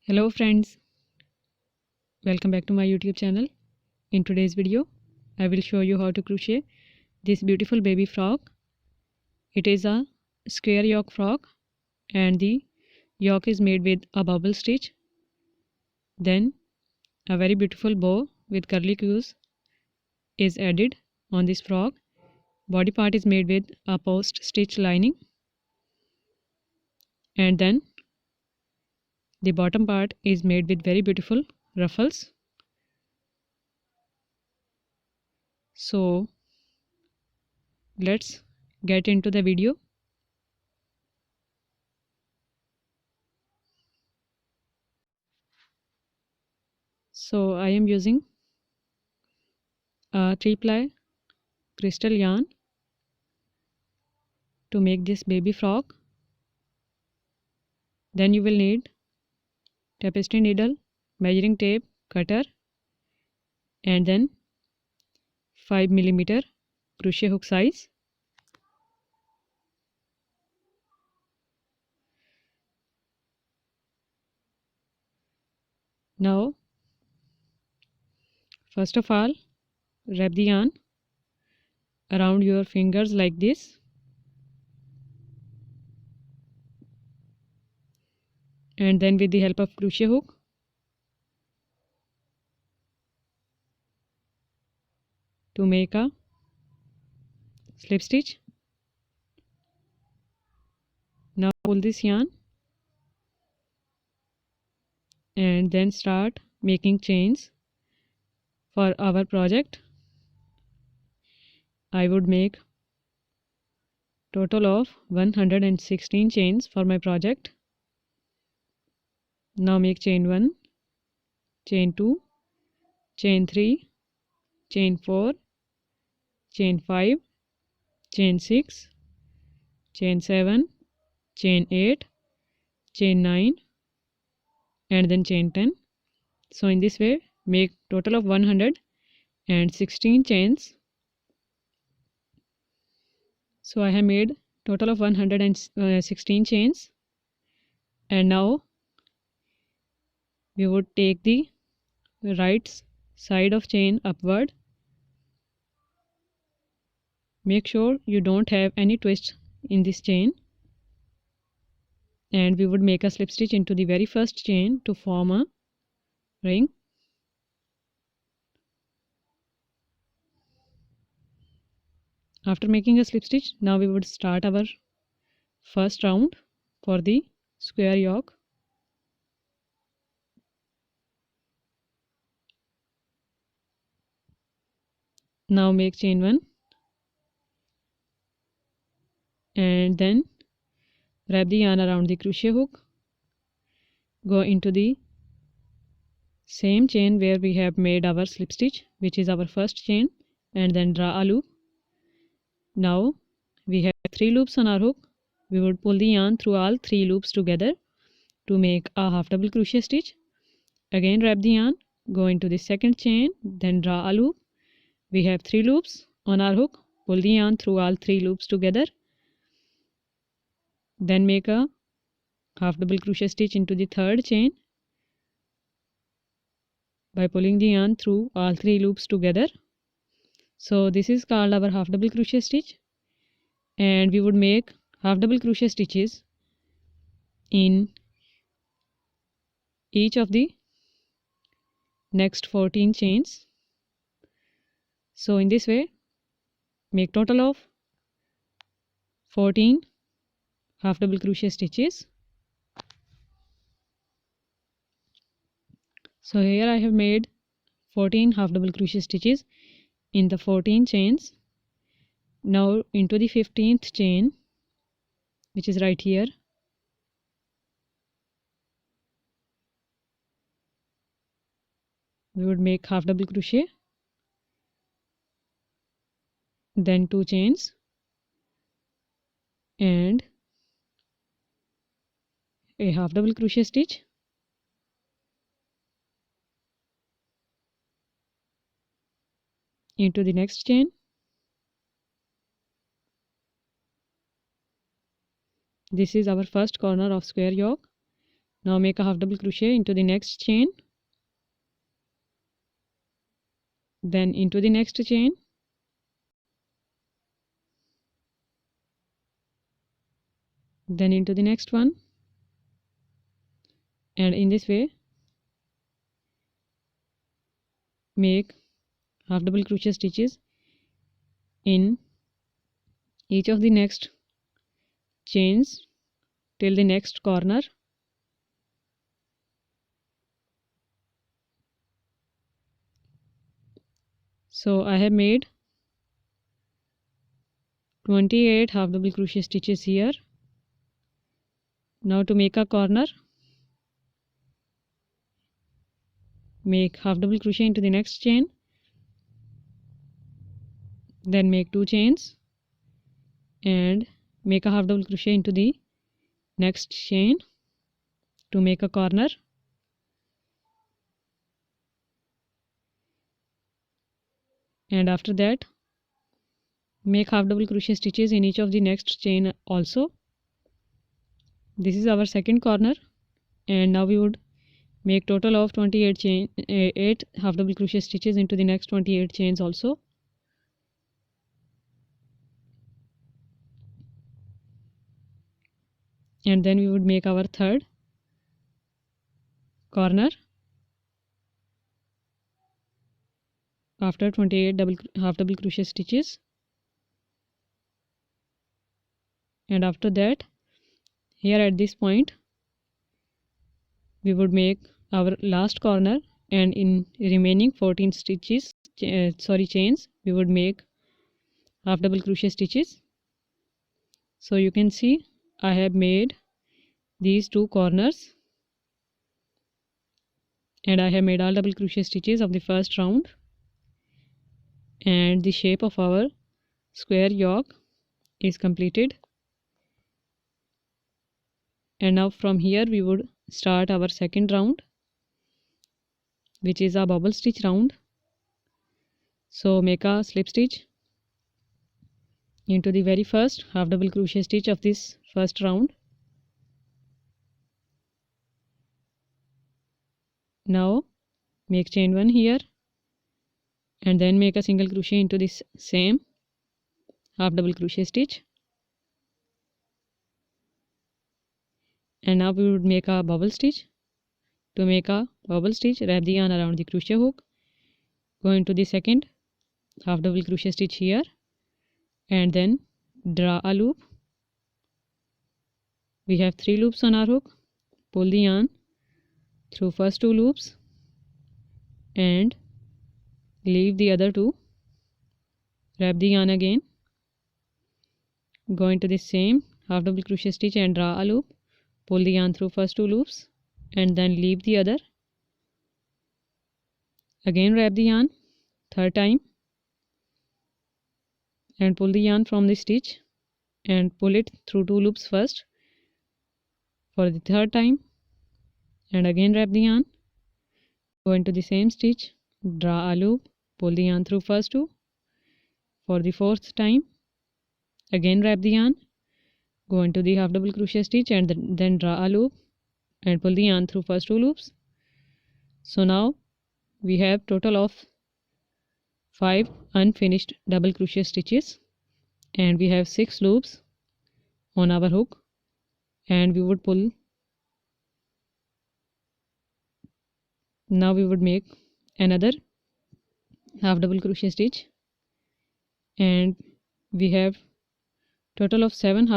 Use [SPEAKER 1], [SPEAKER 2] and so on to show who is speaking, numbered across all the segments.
[SPEAKER 1] Hello friends, welcome back to my YouTube channel. In today's video, I will show you how to crochet this beautiful baby frock. It is a square yoke frock and the yoke is made with a bubble stitch. Then a very beautiful bow with curly queues is added on this frock. Body part is made with a post stitch lining, and then the bottom part is made with very beautiful ruffles. So let's get into the video. So I am using a 3-ply crystal yarn to make this baby frock. Then you will need tapestry needle, measuring tape, cutter, and then 5mm crochet hook size. Now first of all, wrap the yarn around your fingers like this, and then with the help of crochet hook to make a slip stitch. Now pull this yarn and then start making chains. For our project, I would make total of 116 chains for my project. Now make chain 1, chain 2, chain 3, chain 4, chain 5, chain 6, chain 7, chain 8, chain 9, and then chain 10. So in this way make total of 116 chains. So I have made total of 116 chains, and now we would take the right side of chain upward. Make sure you don't have any twist in this chain, and we would make a slip stitch into the very first chain to form a ring. After making a slip stitch, now we would start our first round for the square yoke. Now make chain 1 and then wrap the yarn around the crochet hook. Go into the same chain where we have made our slip stitch, which is our first chain, and then draw a loop. Now we have 3 loops on our hook. We would pull the yarn through all 3 loops together to make a half double crochet stitch. Again wrap the yarn, go into the second chain, then draw a loop. We have 3 loops on our hook. Pull the yarn through all 3 loops together, then make a half double crochet stitch into the third chain by pulling the yarn through all 3 loops together. So this is called our half double crochet stitch, and we would make half double crochet stitches in each of the next 14 chains. So in this way make total of 14 half double crochet stitches. So here I have made 14 half double crochet stitches in the 14 chains. Now into the 15th chain, which is right here, we would make half double crochet, then 2 chains, and a half double crochet stitch, into the next chain. This is our first corner of square yoke. Now make a half double crochet into the next chain, then into the next chain, then into the next one, and in this way make half double crochet stitches in each of the next chains till the next corner. So I have made 28 half double crochet stitches here. Now to make a corner, make half double crochet into the next chain, then make 2 chains and make a half double crochet into the next chain to make a corner. And after that make half double crochet stitches in each of the next chain also. This is our second corner, and now we would make total of 8 half double crochet stitches into the next 28 chains also. And then we would make our third corner after 28 half double crochet stitches. And after that, here at this point we would make our last corner, and in remaining 14 stitches chains we would make half double crochet stitches. So you can see I have made these 2 corners, and I have made all double crochet stitches of the first round, and the shape of our square yoke is completed. And now from here we would start our second round, which is a bubble stitch round. So make a slip stitch into the very first half double crochet stitch of this first round. Now make chain 1 here, and then make a single crochet into this same half double crochet stitch. And now we would make a bubble stitch. To make a bubble stitch, wrap the yarn around the crochet hook, go into the second half double crochet stitch here, and then draw a loop. We have 3 loops on our hook. Pull the yarn through first 2 loops and leave the other 2. Wrap the yarn again, go into the same half double crochet stitch and draw a loop. Pull the yarn through first 2 loops and then leave the other. Again wrap the yarn third time and pull the yarn from the stitch and pull it through 2 loops first for the third time, and again wrap the yarn, go into the same stitch, draw a loop, pull the yarn through first 2 for the fourth time, again wrap the yarn, go into the half double crochet stitch and then draw a loop and pull the yarn through first 2 loops. So now we have total of 5 unfinished double crochet stitches, and we have 6 loops on our hook, and we would pull. Now we would make another half double crochet stitch, and we have total of 7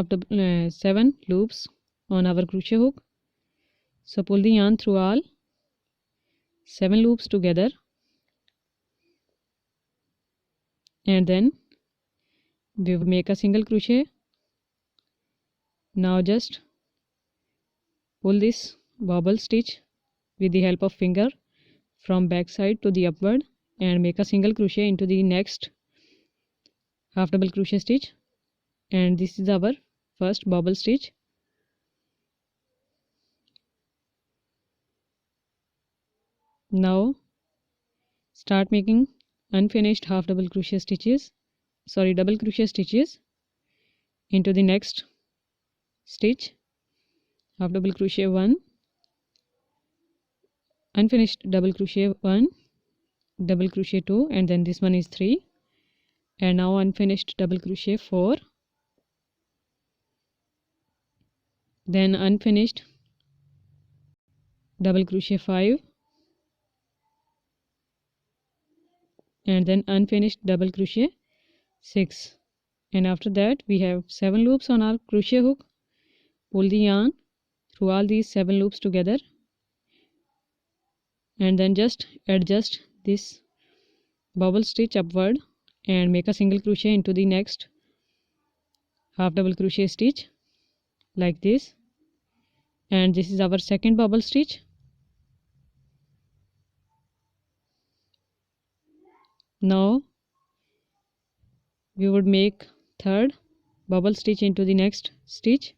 [SPEAKER 1] loops on our crochet hook. So pull the yarn through all 7 loops together, and then we will make a single crochet. Now just pull this bobble stitch with the help of finger from back side to the upward and make a single crochet into the next half double crochet stitch, and this is our first bobble stitch. Now start making unfinished half double crochet stitches, double crochet stitches into the next stitch. Half double crochet 1, unfinished double crochet 1, double crochet 2, and then this one is 3, and now unfinished double crochet 4, then unfinished double crochet 5, and then unfinished double crochet 6, and after that we have 7 loops on our crochet hook. Pull the yarn through all these 7 loops together, and then just adjust this bubble stitch upward and make a single crochet into the next half double crochet stitch like this, and this is our second bubble stitch. Now we would make third bubble stitch into the next stitch,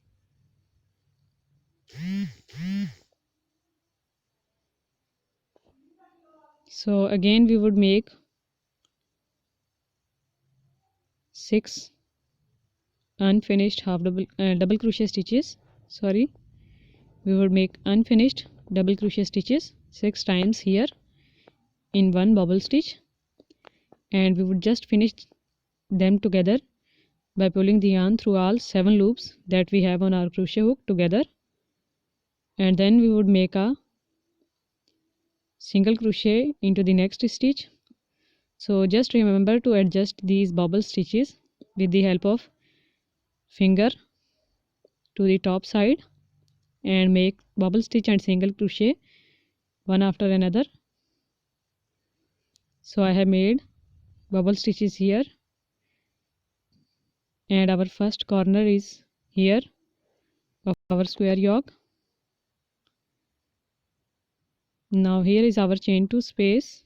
[SPEAKER 1] so again we would make 6 unfinished double crochet stitches. We would make unfinished double crochet stitches 6 times here in one bubble stitch, and we would just finish them together by pulling the yarn through all 7 loops that we have on our crochet hook together, and then we would make a single crochet into the next stitch. So just remember to adjust these bubble stitches with the help of finger to the top side and make bubble stitch and single crochet one after another. So I have made bubble stitches here, and our first corner is here of our square yoke. Now here is our chain 2 space.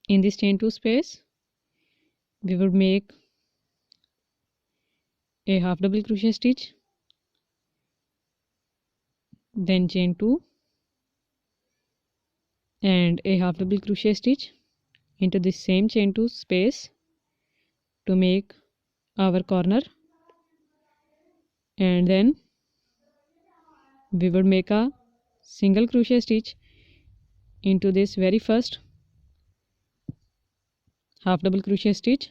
[SPEAKER 1] In this chain 2 space we would make a half double crochet stitch, then chain 2 and a half double crochet stitch into this same chain 2 space to make our corner, and then we would make a single crochet stitch into this very first half double crochet stitch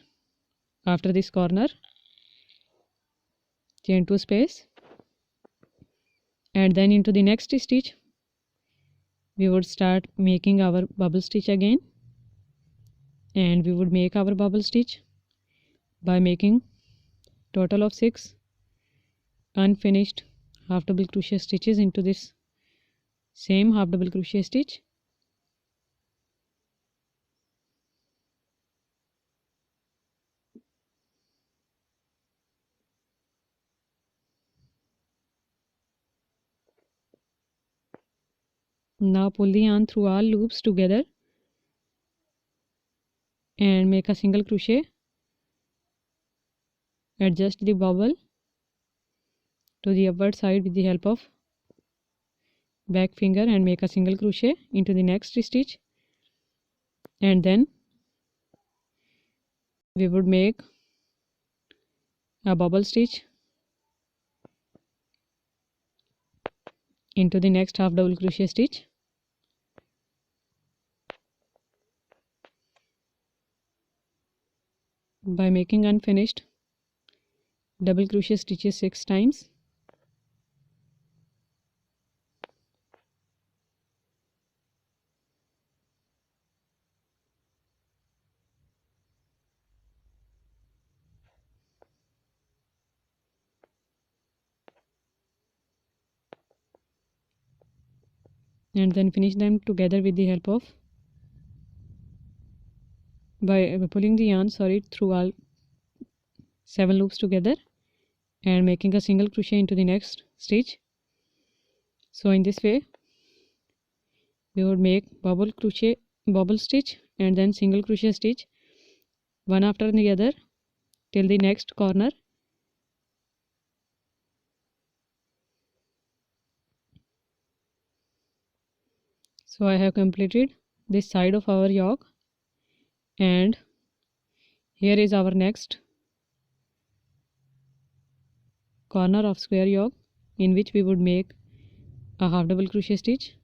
[SPEAKER 1] after this corner, chain 2 space, and then into the next stitch we would start making our bubble stitch again, and we would make our bubble stitch by making total of 6 unfinished half double crochet stitches into this same half double crochet stitch. Now pull the yarn through all loops together and make a single crochet. Adjust the bubble to the upward side with the help of back finger and make a single crochet into the next stitch, and then we would make a bubble stitch into the next half double crochet stitch. By making unfinished double crochet stitches 6 times. And then finish them together with the help of by pulling the yarn through all 7 loops together and making a single crochet into the next stitch. So in this way we would make bubble stitch and then single crochet stitch one after the other till the next corner. So I have completed this side of our yoke, and here is our next corner of square yoke in which we would make a half double crochet stitch,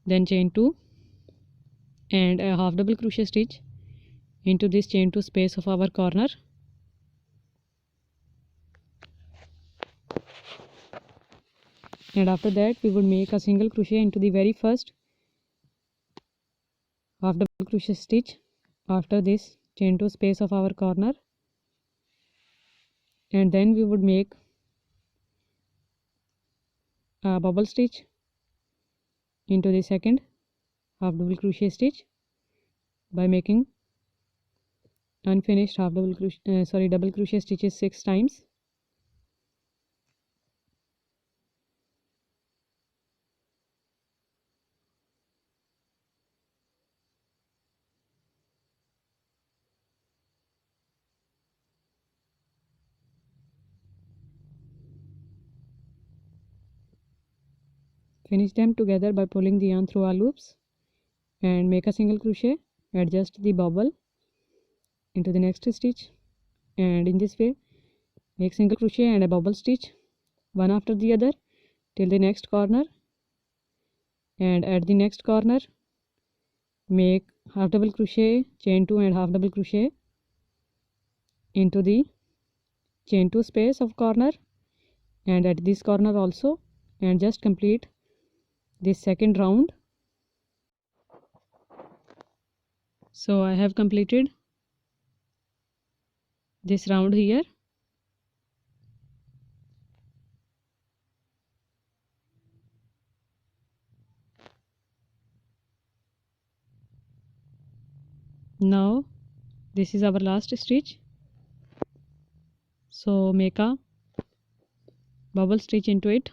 [SPEAKER 1] then chain 2 and a half double crochet stitch into this chain 2 space of our corner. And after that we would make a single crochet into the very first half double crochet stitch after this chain 2 space of our corner, and then we would make a bubble stitch into the second half double crochet stitch by making unfinished double crochet stitches 6 times. Finish them together by pulling the yarn through our loops and make a single crochet, adjust the bobble into the next stitch, and in this way make single crochet and a bobble stitch one after the other till the next corner, and at the next corner make half double crochet, chain 2 and half double crochet into the chain 2 space of corner and at this corner also, and just complete this second round. So I have completed this round here. Now this is our last stitch, so make a bubble stitch into it.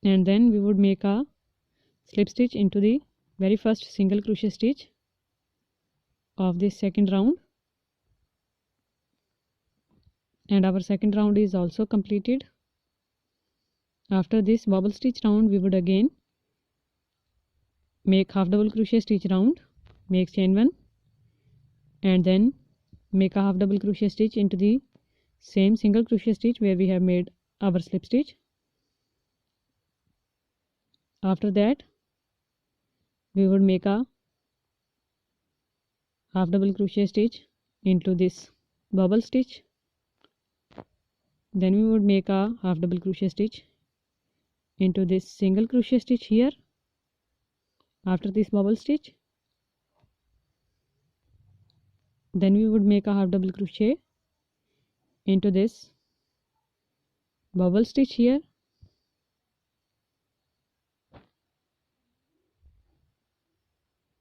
[SPEAKER 1] And then we would make a slip stitch into the very first single crochet stitch of this second round, and our second round is also completed. After this bubble stitch round we would again make half double crochet stitch round, make chain 1 and then make a half double crochet stitch into the same single crochet stitch where we have made our slip stitch. After that we would make a half double crochet stitch into this bubble stitch, then we would make a half double crochet stitch into this single crochet stitch here after this bubble stitch, then we would make a half double crochet into this bubble stitch here,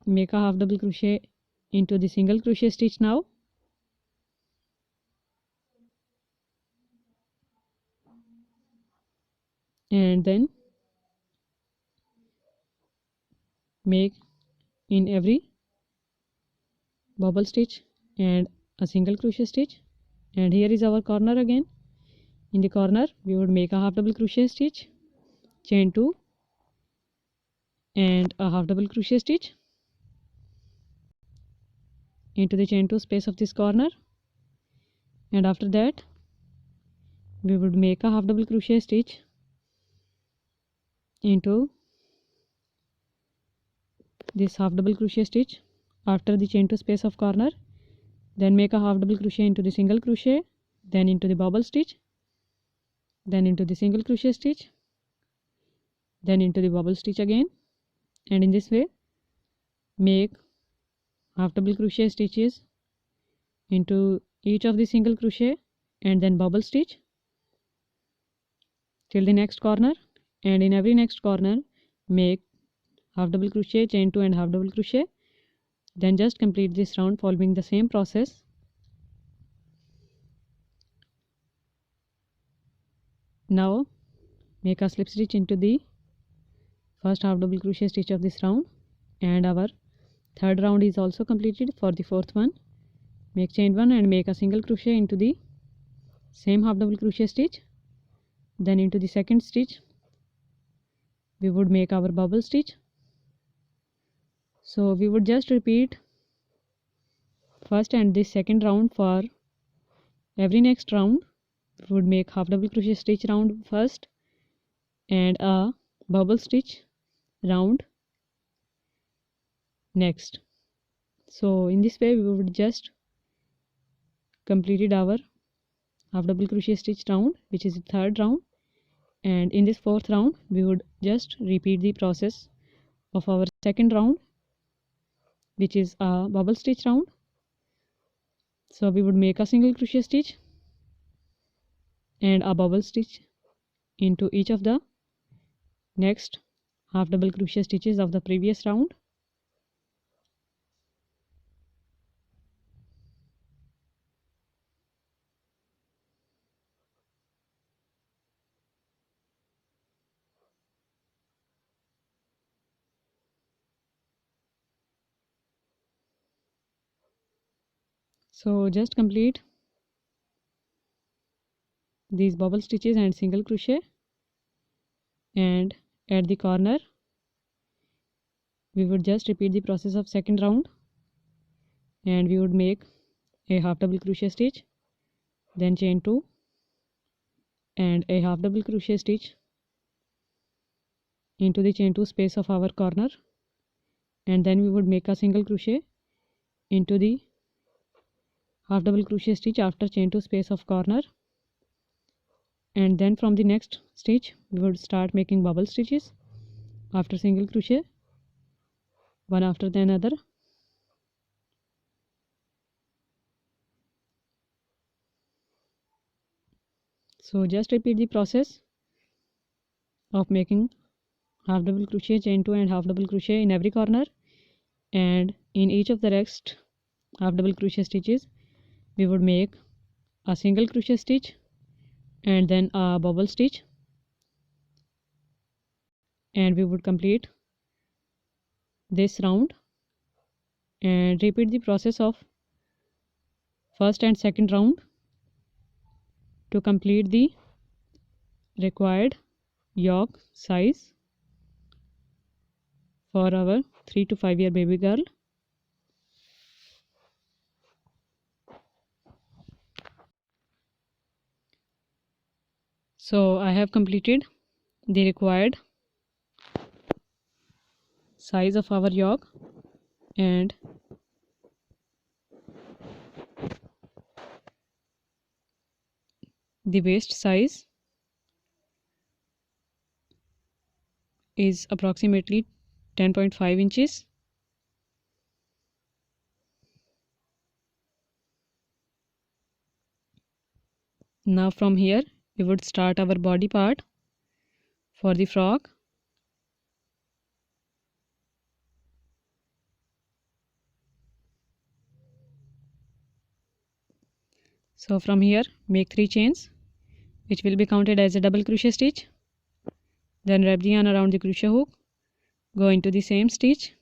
[SPEAKER 1] make a half double crochet into the single crochet stitch now, and then make in every bubble stitch and a single crochet stitch. And here is our corner again. In the corner we would make a half double crochet stitch, chain 2 and a half double crochet stitch into the chain 2 space of this corner, and after that we would make a half double crochet stitch into this half double crochet stitch after the chain 2 space of corner, then make a half double crochet into the single crochet, then into the bubble stitch, then into the single crochet stitch, then into the bubble stitch again, and in this way make half double crochet stitches into each of the single crochet and then bubble stitch till the next corner, and in every next corner make half double crochet, chain 2 and half double crochet, then just complete this round following the same process. Now make a slip stitch into the first half double crochet stitch of this round, and our third round is also completed. For the fourth one make chain 1 and make a single crochet into the same half double crochet stitch, then into the second stitch we would make our bubble stitch. So we would just repeat first and this second round. For every next round we would make half double crochet stitch round first and a bubble stitch round next. So in this way we would just completed our half double crochet stitch round, which is the third round, and in this fourth round we would just repeat the process of our second round, which is a bubble stitch round. So we would make a single crochet stitch and a bubble stitch into each of the next half double crochet stitches of the previous round. So just complete these bubble stitches and single crochet, and at the corner we would just repeat the process of second round, and we would make a half double crochet stitch, then chain 2 and a half double crochet stitch into the chain 2 space of our corner, and then we would make a single crochet into the half double crochet stitch after chain 2 space of corner, and then from the next stitch we would start making bubble stitches after single crochet, one after the another. So just repeat the process of making half double crochet, chain 2 and half double crochet in every corner, and in each of the next half double crochet stitches we would make a single crochet stitch and then a bubble stitch, and we would complete this round and repeat the process of first and second round to complete the required yoke size for our 3 to 5 year baby girl. So I have completed the required size of our yoke, and the waist size is approximately 10.5 inches. Now from here we would start our body part for the frock. So from here make 3 chains, which will be counted as a double crochet stitch. Then wrap the yarn around the crochet hook, go into the same stitch,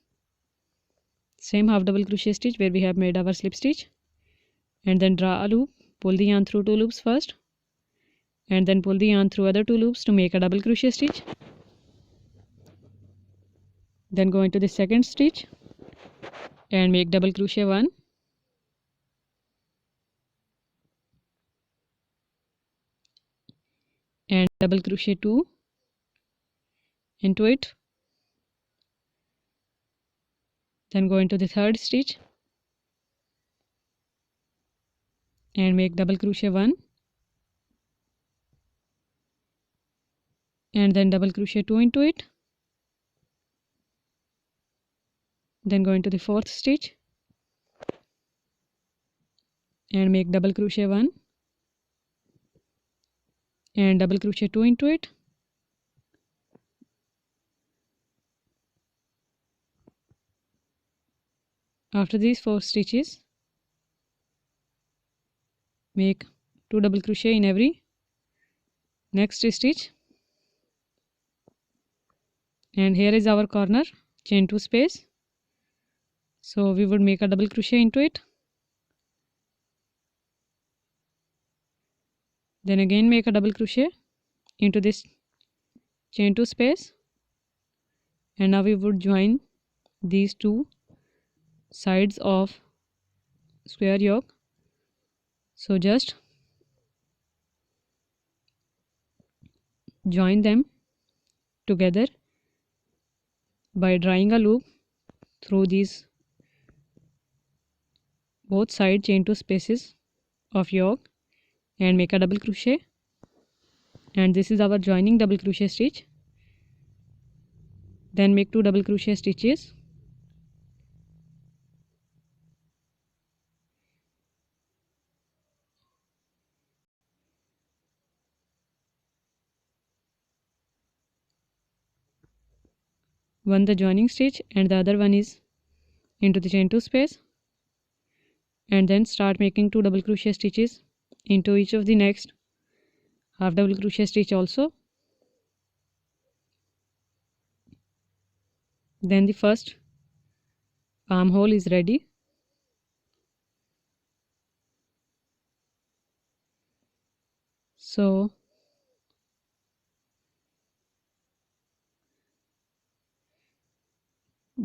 [SPEAKER 1] same half double crochet stitch where we have made our slip stitch, and then draw a loop, pull the yarn through 2 loops first, and then pull the yarn through other 2 loops to make a double crochet stitch. Then go into the second stitch and make double crochet 1, and double crochet 2 into it. Then go into the third stitch and make double crochet 1, and then double crochet 2 into it. Then go into the fourth stitch and make double crochet 1 and double crochet 2 into it. After these 4 stitches, make 2 double crochet in every next stitch, and here is our corner, chain 2 space. So we would make a double crochet into it, then again make a double crochet into this chain 2 space, and now we would join these 2 sides of square yoke. So just join them together by drawing a loop through these both side chain 2 spaces of yoke and make a double crochet, and this is our joining double crochet stitch. Then make 2 double crochet stitches. One the joining stitch and the other one is into the chain 2 space, and then start making 2 double crochet stitches into each of the next half double crochet stitch also. Then the first armhole is ready. So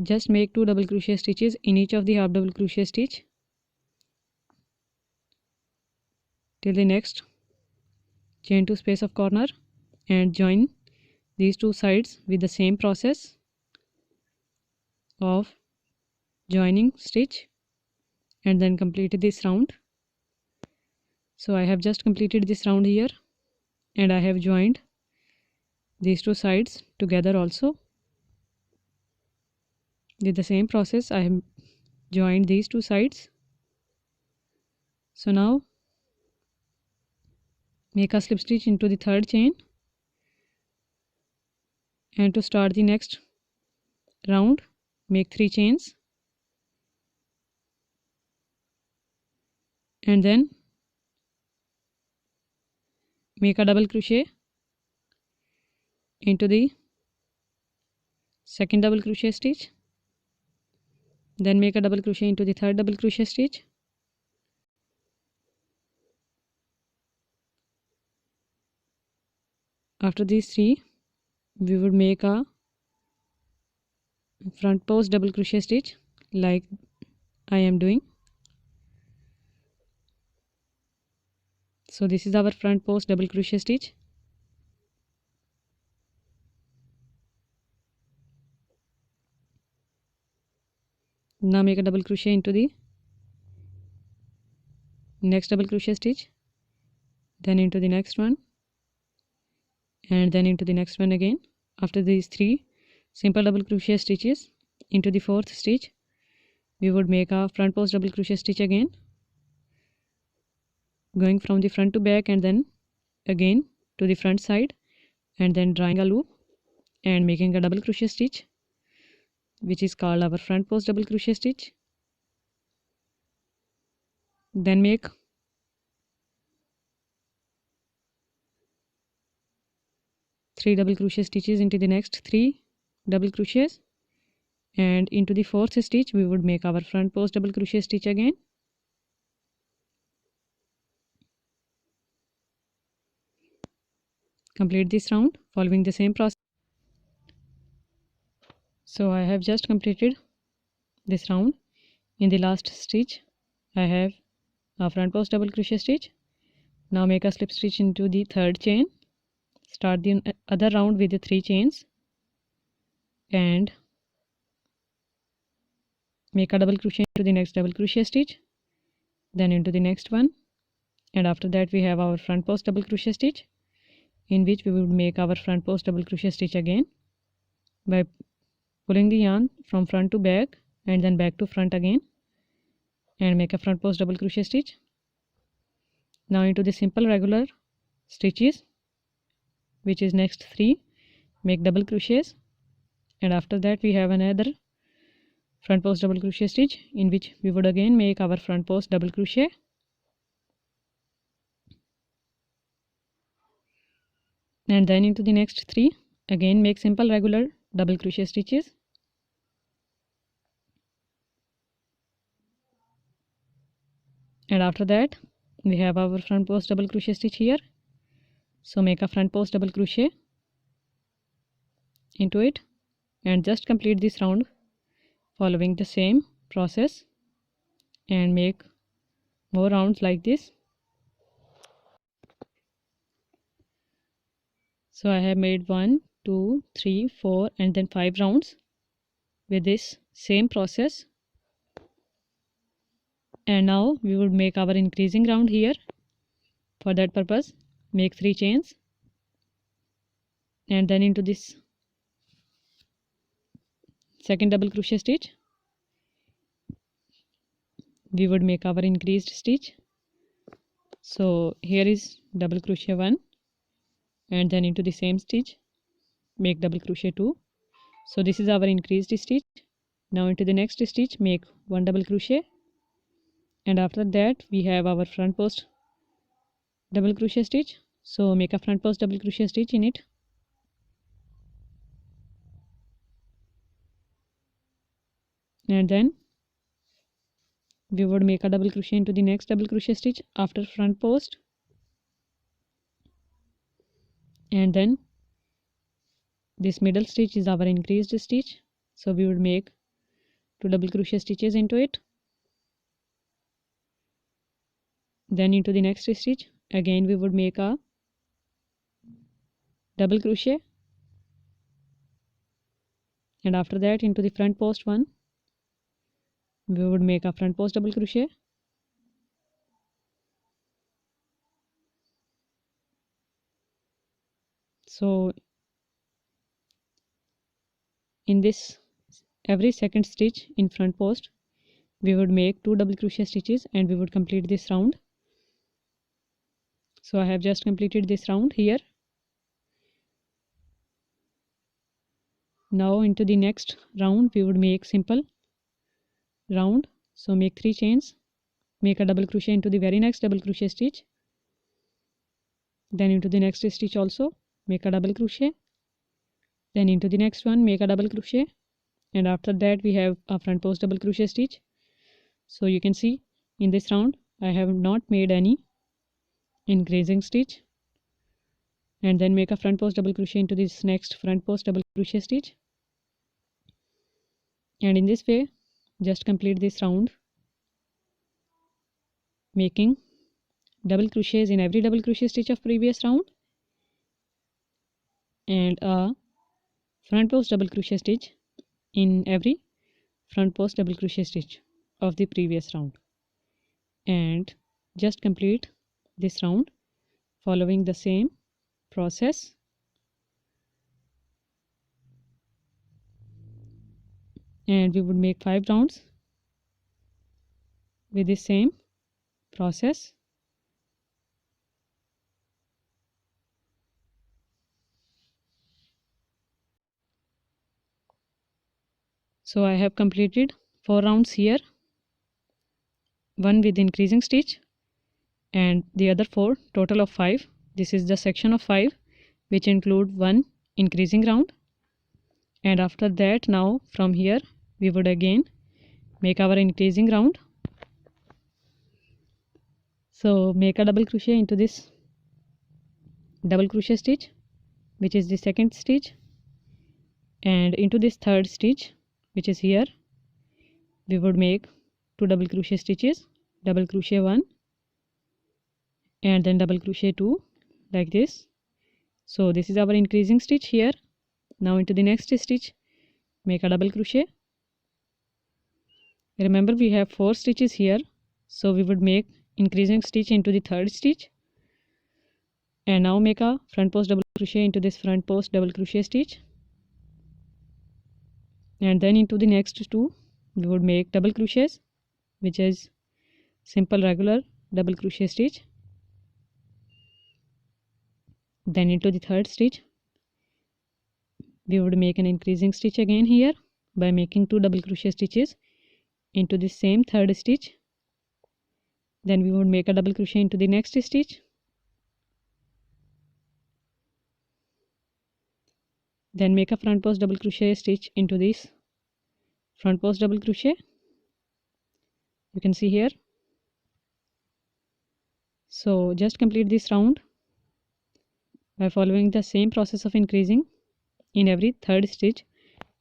[SPEAKER 1] just make 2 double crochet stitches in each of the half double crochet stitch till the next chain 2 space of corner, and join these two sides with the same process of joining stitch, and then complete this round. So I have just completed this round here, and I have joined these two sides together also. With the same process I have joined these two sides. So now make a slip stitch into the third chain, and to start the next round make 3 chains, and then make a double crochet into the second double crochet stitch, then make a double crochet into the third double crochet stitch, after these 3 we would make a front post double crochet stitch like I am doing. So this is our front post double crochet stitch. Now make a double crochet into the next double crochet stitch, then into the next one, and then into the next one again. After these 3 simple double crochet stitches into the fourth stitch, we would make a front post double crochet stitch again, going from the front to back and then again to the front side, and then drawing a loop and making a double crochet stitch, which is called our front post double crochet stitch. Then make 3 double crochet stitches into the next 3 double crochets, and into the fourth stitch we would make our front post double crochet stitch again. Complete this round following the same process. So I have just completed this round. In the last stitch I have a front post double crochet stitch. Now make a slip stitch into the third chain, start the other round with the 3 chains, and make a double crochet into the next double crochet stitch, then into the next one, and after that we have our front post double crochet stitch, in which we would make our front post double crochet stitch again by pulling the yarn from front to back and then back to front again, and make a front post double crochet stitch. Now into the simple regular stitches, which is next 3, make double crochets, and after that we have another front post double crochet stitch, in which we would again make our front post double crochet, and then into the next 3 again make simple regular double crochet stitches, and after that we have our front post double crochet stitch here. So make a front post double crochet into it and just complete this round following the same process, and make more rounds like this. So I have made 1, 2, 3, 4 and then 5 rounds with this same process. And now we would make our increasing round here. For that purpose, make 3 chains and then into this second double crochet stitch we would make our increased stitch. So here is double crochet 1 and then into the same stitch make double crochet 2. So this is our increased stitch. Now into the next stitch make 1 double crochet, and after that we have our front post double crochet stitch. So make a front post double crochet stitch in it, and then we would make a double crochet into the next double crochet stitch after front post, and then this middle stitch is our increased stitch. So we would make 2 double crochet stitches into it. Then into the next stitch again we would make a double crochet, and after that into the front post one we would make a front post double crochet, so in this every second stitch in front post we would make 2 double crochet stitches and we would complete this round. So I have just completed this round here. Now into the next round we would make simple round. So make 3 chains, make a double crochet into the very next double crochet stitch, then into the next stitch also make a double crochet, then into the next one make a double crochet, and after that we have a front post double crochet stitch. So you can see in this round I have not made any increasing stitch, and then make a front post double crochet into this next front post double crochet stitch, and in this way just complete this round making double crochets in every double crochet stitch of previous round and a front post double crochet stitch in every front post double crochet stitch of the previous round, and just complete this round following the same process. And we would make 5 rounds with the same process. So I have completed 4 rounds here, one with increasing stitch and the other 4, total of 5. This is the section of 5 which include 1 increasing round, and after that now from here we would again make our increasing round. So make a double crochet into this double crochet stitch which is the second stitch, and into this third stitch which is here we would make 2 double crochet stitches, double crochet 1 and then double crochet 2 like this. So this is our increasing stitch here. Now into the next stitch make a double crochet. Remember we have 4 stitches here, so we would make increasing stitch into the third stitch, and now make a front post double crochet into this front post double crochet stitch, and then into the next 2 we would make double crochets which is simple regular double crochet stitch. Then into the third stitch we would make an increasing stitch again here by making 2 double crochet stitches into the same third stitch. Then we would make a double crochet into the next stitch, then make a front post double crochet stitch into this front post double crochet, you can see here. So just complete this round by following the same process of increasing in every third stitch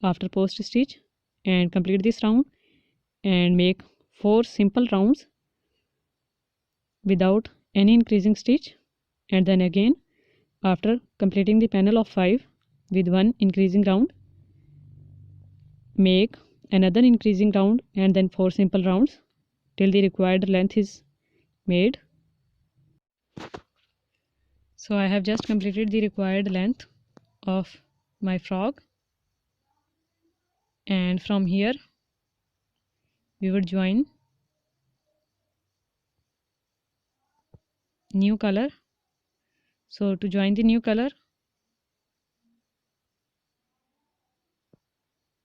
[SPEAKER 1] after post stitch, and complete this round and make 4 simple rounds without any increasing stitch, and then again after completing the panel of 5 with one increasing round, make another increasing round and then 4 simple rounds till the required length is made. So I have just completed the required length of my frog, and from here we would join new color. So to join the new color,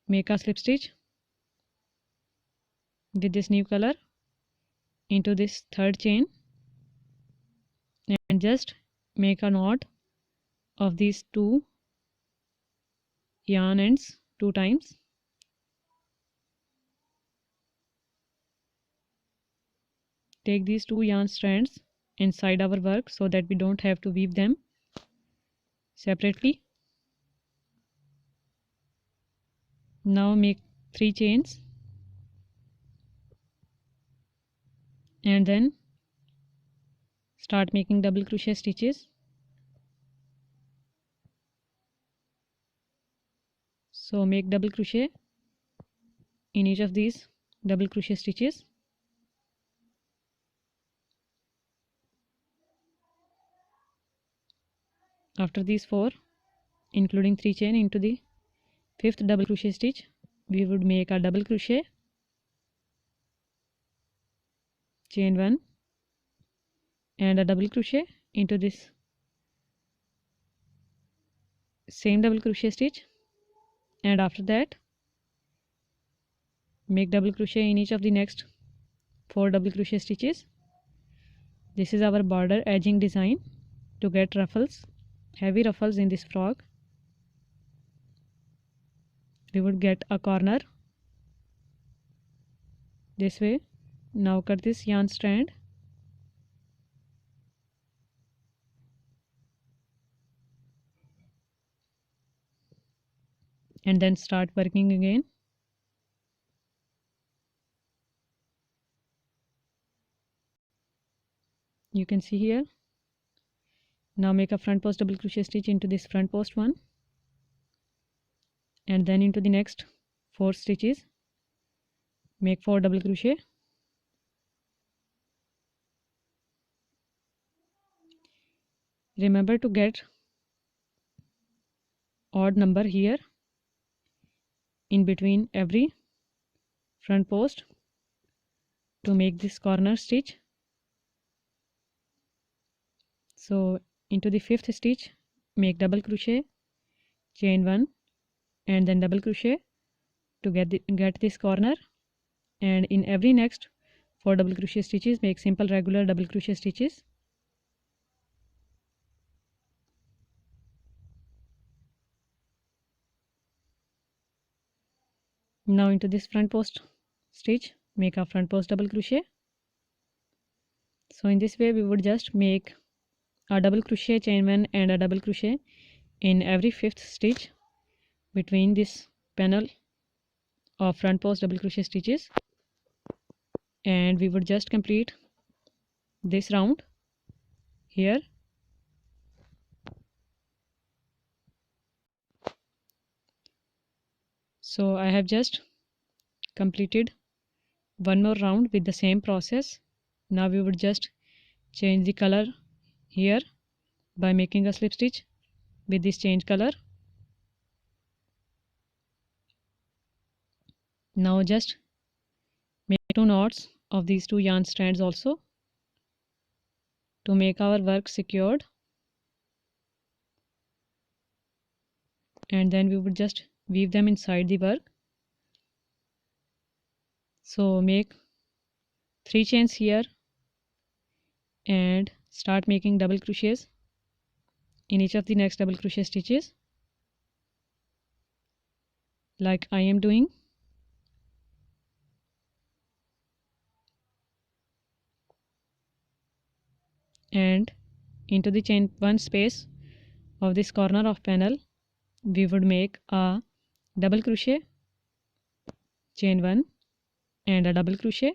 [SPEAKER 1] make a slip stitch with this new color into this third chain and just make a knot of these two yarn ends 2 times. Take these 2 yarn strands inside our work so that we don't have to weave them separately. Now make 3 chains and then start making double crochet stitches. So make double crochet in each of these double crochet stitches. After these 4, including 3 chain into the 5th double crochet stitch, we would make a double crochet, chain 1 and a double crochet into this same double crochet stitch, and after that make double crochet in each of the next 4 double crochet stitches. This is our border edging design to get ruffles, heavy ruffles in this frog. We would get a corner this way. Now cut this yarn strand and then start working again. You can see here. Now make a front post double crochet stitch into this front post one and then into the next 4 stitches make 4 double crochet. Remember to get odd number here in between every front post to make this corner stitch. So into the 5th stitch make double crochet, chain 1 and then double crochet to get this corner, and in every next 4 double crochet stitches make simple regular double crochet stitches. Now into this front post stitch make a front post double crochet. So in this way we would just make a double crochet, chain 1 and a double crochet in every 5th stitch between this panel of front post double crochet stitches, and we would just complete this round here. So I have just completed one more round with the same process. Now we would just change the color here by making a slip stitch with this change color. Now just make 2 knots of these 2 yarn strands also to make our work secured, and then we would just weave them inside the work. So make 3 chains here and start making double crochets in each of the next double crochet stitches like I am doing. And into the chain 1 space of this corner of panel we would make a double crochet, chain 1 and a double crochet.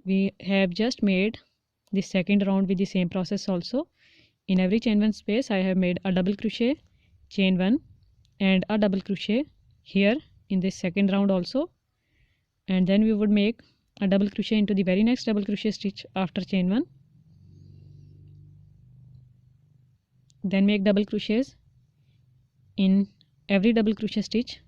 [SPEAKER 1] we have just made the second round with the same process also. In every chain 1 space I have made a double crochet, chain 1 and a double crochet here in this second round also, and then we would make a double crochet into the very next double crochet stitch after chain 1, then make double crochets in every double crochet stitch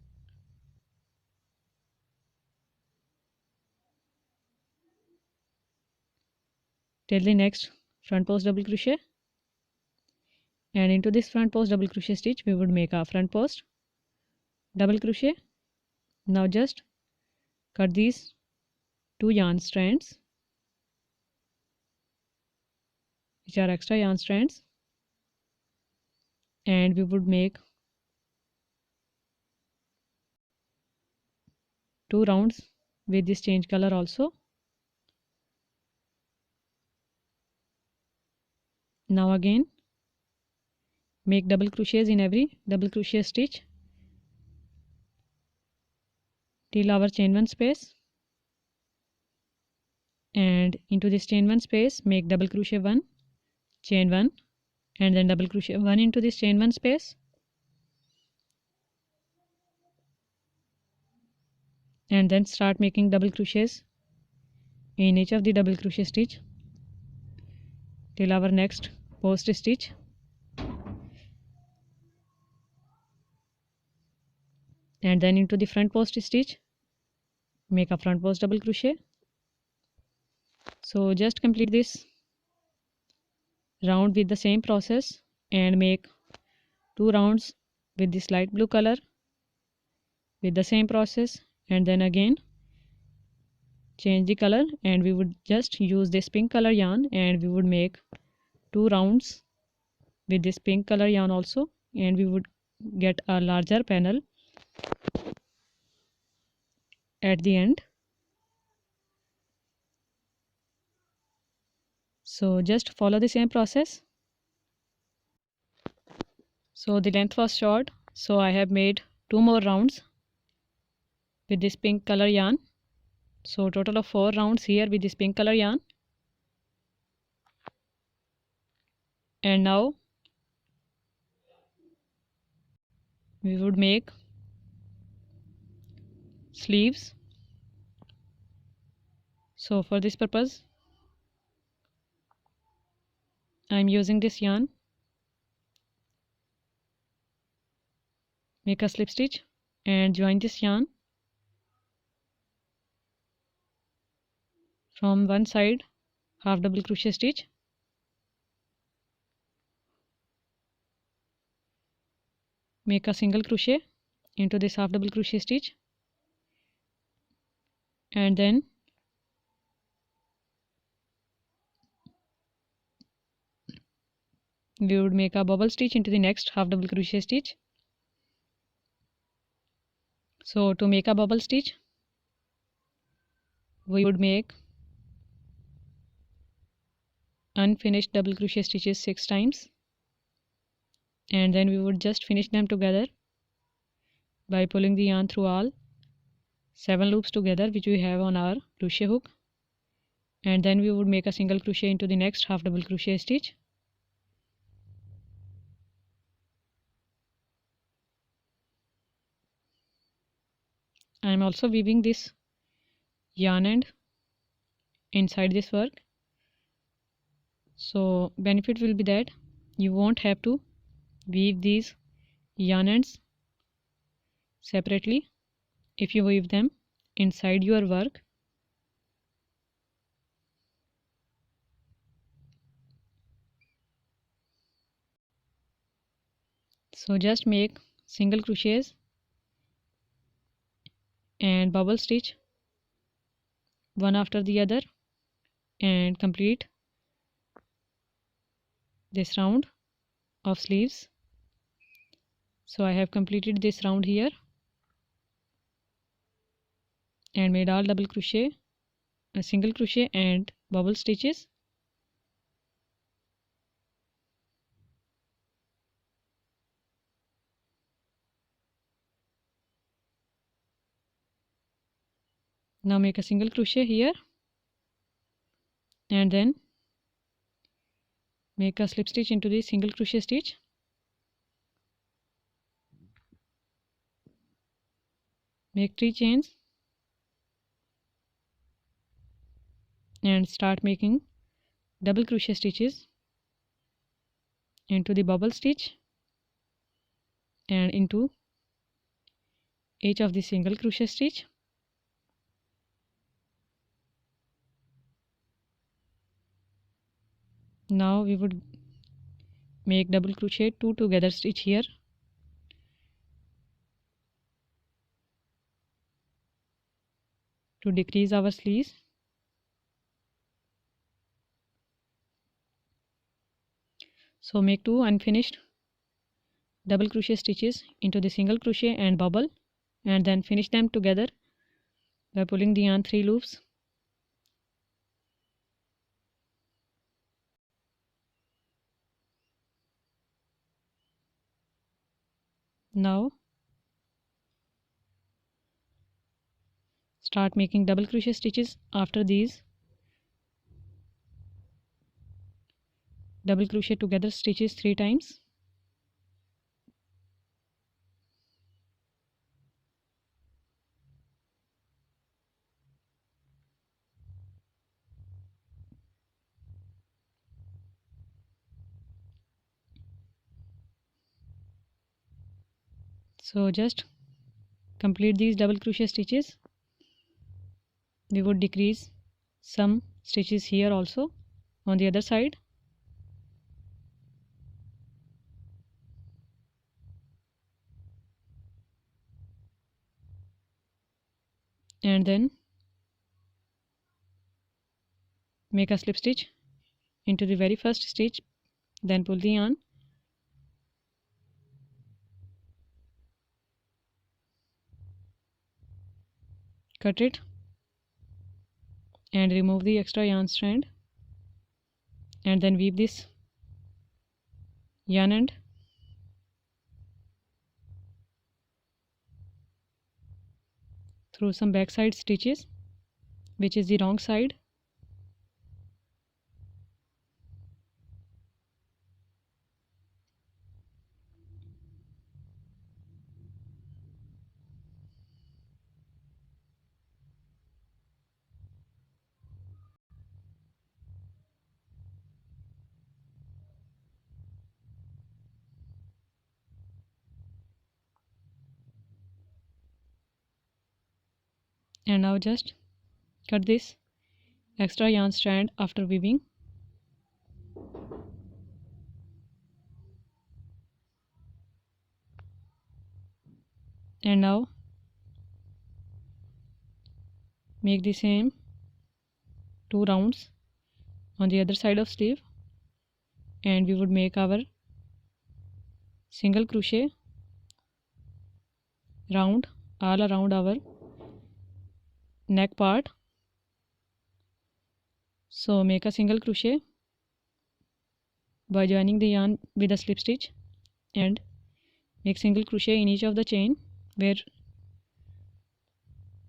[SPEAKER 1] till the next front post double crochet, and into this front post double crochet stitch we would make a front post double crochet. Now just cut these 2 yarn strands which are extra yarn strands, and we would make 2 rounds with this change color also. Now again make double crochets in every double crochet stitch till our chain 1 space, and into this chain 1 space make double crochet 1, chain 1 and then double crochet 1 into this chain 1 space, and then start making double crochets in each of the double crochet stitch till our next post stitch, and then into the front post stitch make a front post double crochet. So just complete this round with the same process and make 2 rounds with this light blue color with the same process, and then again change the color and we would just use this pink color yarn and we would make 2 rounds with this pink color yarn also, and we would get a larger panel at the end. So just follow the same process. So the length was short, so I have made 2 more rounds with this pink color yarn. So total of 4 rounds here with this pink color yarn, and now we would make sleeves. So for this purpose I am using this yarn. Make a slip stitch and join this yarn from one side, half double crochet stitch, make a single crochet into this half double crochet stitch, and then we would make a bubble stitch into the next half double crochet stitch. So to make a bubble stitch we would make unfinished double crochet stitches 6 times, and then we would just finish them together by pulling the yarn through all 7 loops together which we have on our crochet hook, and then we would make a single crochet into the next half double crochet stitch. I am also weaving this yarn end inside this work, so benefit will be that you won't have to weave these yarn ends separately if you weave them inside your work. So just make single crochets and bubble stitch one after the other and complete this round of sleeves. So I have completed this round here and made all double crochet, a single crochet and bubble stitches. Now make a single crochet here and then make a slip stitch into the single crochet stitch. Make 3 chains and start making double crochet stitches into the bubble stitch and into each of the single crochet stitch. Now we would make double crochet 2 together stitch here, to decrease our sleeves. So make 2 unfinished double crochet stitches into the single crochet and bubble, and then finish them together by pulling the yarn 3 loops. Now start making double crochet stitches after these double crochet together stitches 3 times. So just complete these double crochet stitches. We would decrease some stitches here also on the other side. And then make a slip stitch into the very first stitch, then pull the yarn, cut it and remove the extra yarn strand, and then weave this yarn end through some backside stitches, which is the wrong side. And now just cut this extra yarn strand after weaving. And now make the same 2 rounds on the other side of sleeve, and we would make our single crochet round all around our neck part. So make a single crochet by joining the yarn with a slip stitch, and make single crochet in each of the chain where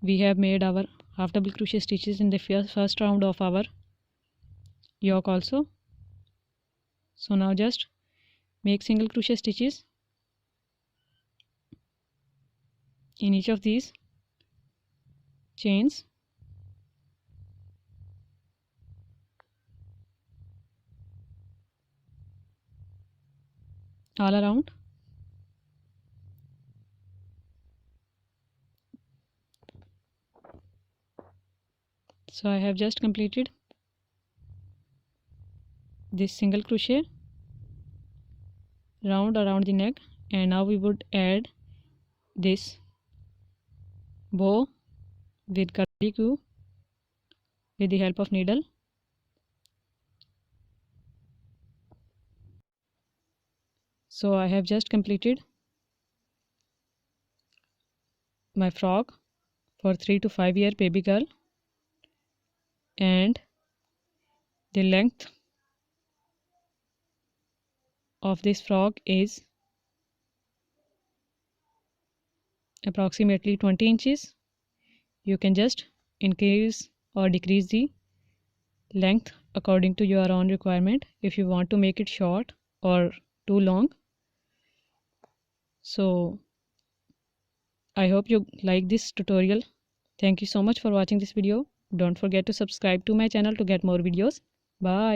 [SPEAKER 1] we have made our half double crochet stitches in the first round of our yoke also. So now just make single crochet stitches in each of these chains. All around. So I have just completed this single crochet round around the neck, and now we would add this bow with curly Q with the help of needle. So I have just completed my frock for 3 to 5 year baby girl, and the length of this frock is approximately 20 inches. You can just increase or decrease the length according to your own requirement, if you want to make it short or too long. So I hope you like this tutorial. Thank you so much for watching this video. Don't forget to subscribe to my channel to get more videos. Bye.